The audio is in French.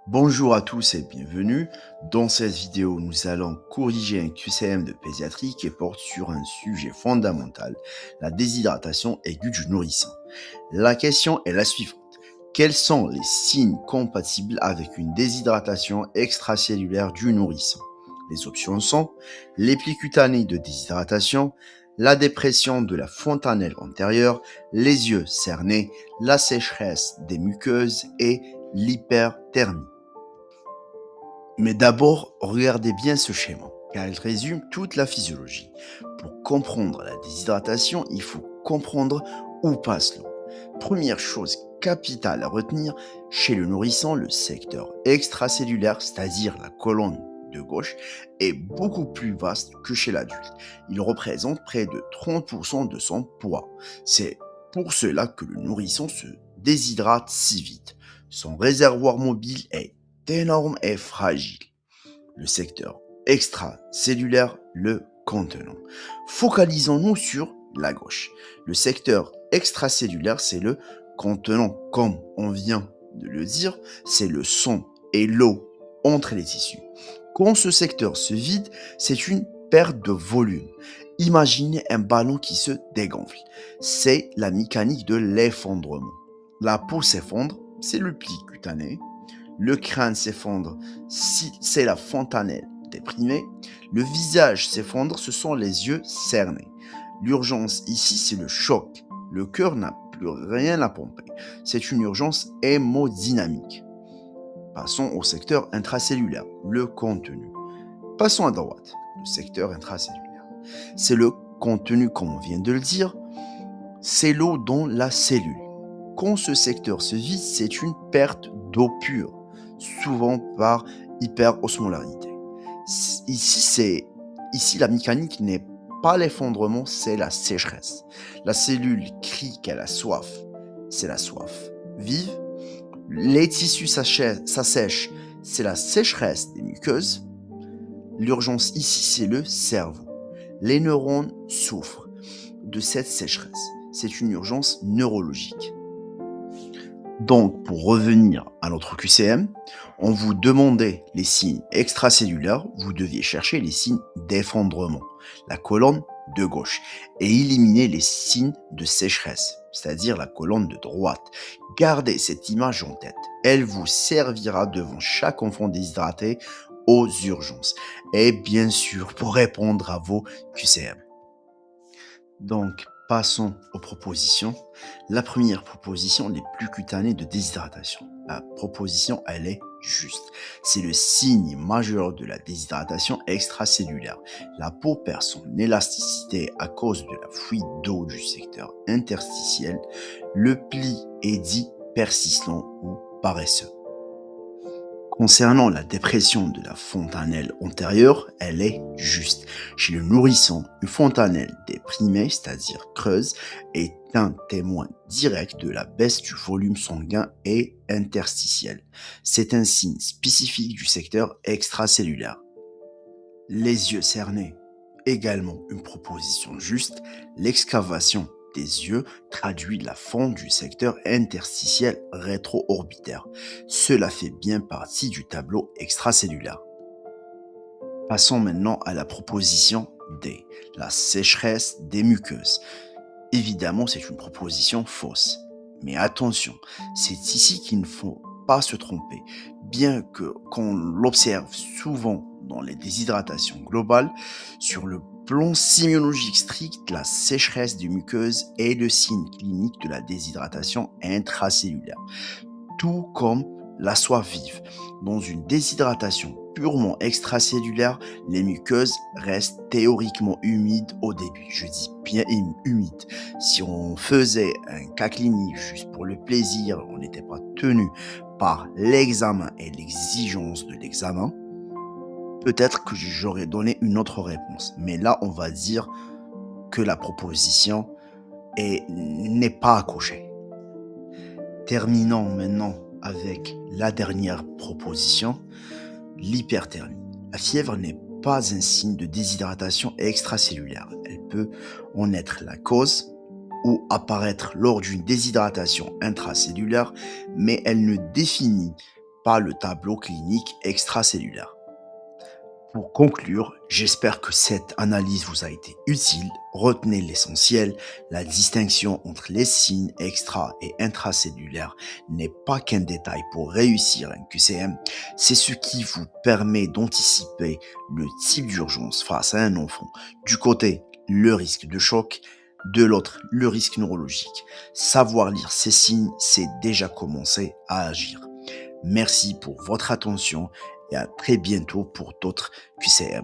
Bonjour à tous et bienvenue. Dans cette vidéo, nous allons corriger un QCM de pédiatrie qui porte sur un sujet fondamental, la déshydratation aiguë du nourrisson. La question est la suivante. Quels sont les signes compatibles avec une déshydratation extracellulaire du nourrisson? Les options sont les plis cutanés de déshydratation, la dépression de la fontanelle antérieure, les yeux cernés, la sécheresse des muqueuses et l'hyperthermie. Mais d'abord, regardez bien ce schéma, car il résume toute la physiologie. Pour comprendre la déshydratation, il faut comprendre où passe l'eau. Première chose capitale à retenir, chez le nourrisson, le secteur extracellulaire, c'est-à-dire la colonne de gauche, est beaucoup plus vaste que chez l'adulte. Il représente près de 30% de son poids. C'est pour cela que le nourrisson se déshydrate si vite. Son réservoir mobile est énorme et fragile. Le secteur extracellulaire le contenant. Focalisons-nous sur la gauche. Le secteur extracellulaire, c'est le contenant, comme on vient de le dire, c'est le sang et l'eau entre les tissus. Quand ce secteur se vide, c'est une perte de volume. Imaginez un ballon qui se dégonfle. C'est la mécanique de l'effondrement. La peau s'effondre, c'est le pli cutané. Le crâne s'effondre, c'est la fontanelle déprimée. Le visage s'effondre, ce sont les yeux cernés. L'urgence ici, c'est le choc. Le cœur n'a plus rien à pomper. C'est une urgence hémodynamique. Passons au secteur intracellulaire, le contenu. Passons à droite, le secteur intracellulaire. C'est le contenu, comme on vient de le dire, c'est l'eau dans la cellule. Quand ce secteur se vide, c'est une perte d'eau pure, souvent par hyperosmolarité. Ici, la mécanique n'est pas l'effondrement, c'est la sécheresse. La cellule crie qu'elle a soif, c'est la soif vive. Les tissus s'assèchent, c'est la sécheresse des muqueuses. L'urgence ici, c'est le cerveau. Les neurones souffrent de cette sécheresse. C'est une urgence neurologique. Donc, pour revenir à notre QCM, on vous demandait les signes extracellulaires, vous deviez chercher les signes d'effondrement, la colonne de gauche, et éliminer les signes de sécheresse, c'est-à-dire la colonne de droite. Gardez cette image en tête. Elle vous servira devant chaque enfant déshydraté aux urgences, et bien sûr pour répondre à vos QCM. Donc, passons aux propositions. La première proposition, les plus cutanées de déshydratation. La proposition, elle est juste. C'est le signe majeur de la déshydratation extracellulaire. La peau perd son élasticité à cause de la fuite d'eau du secteur interstitiel. Le pli est dit persistant ou paresseux. Concernant la dépression de la fontanelle antérieure, elle est juste. Chez le nourrisson, une fontanelle déprimée, c'est-à-dire creuse, est un témoin direct de la baisse du volume sanguin et interstitiel. C'est un signe spécifique du secteur extracellulaire. Les yeux cernés, également une proposition juste. L'excavation des yeux traduit la fonte du secteur interstitiel rétro-orbitaire. Cela fait bien partie du tableau extracellulaire. Passons maintenant à la proposition D, la sécheresse des muqueuses. Évidemment, c'est une proposition fausse. Mais attention, c'est ici qu'il ne faut pas se tromper. Bien que qu'on l'observe souvent dans les déshydratations globales, sur le plan sémiologique strict, la sécheresse des muqueuses est le signe clinique de la déshydratation intracellulaire, tout comme la soif vive. Dans une déshydratation purement extracellulaire, les muqueuses restent théoriquement humides au début. Je dis bien humides. Si on faisait un cas clinique juste pour le plaisir, on n'était pas tenu par l'examen et l'exigence de l'examen, peut-être que j'aurais donné une autre réponse. Mais là, on va dire que la proposition n'est pas à cocher. Terminons maintenant avec la dernière proposition, l'hyperthermie. La fièvre n'est pas un signe de déshydratation extracellulaire. Elle peut en être la cause ou apparaître lors d'une déshydratation intracellulaire, mais elle ne définit pas le tableau clinique extracellulaire. Pour conclure, j'espère que cette analyse vous a été utile. Retenez l'essentiel, la distinction entre les signes extra et intracellulaires n'est pas qu'un détail pour réussir un QCM, c'est ce qui vous permet d'anticiper le type d'urgence face à un enfant. Du côté, le risque de choc, de l'autre, le risque neurologique. Savoir lire ces signes, c'est déjà commencer à agir. Merci pour votre attention et à très bientôt pour d'autres QCM.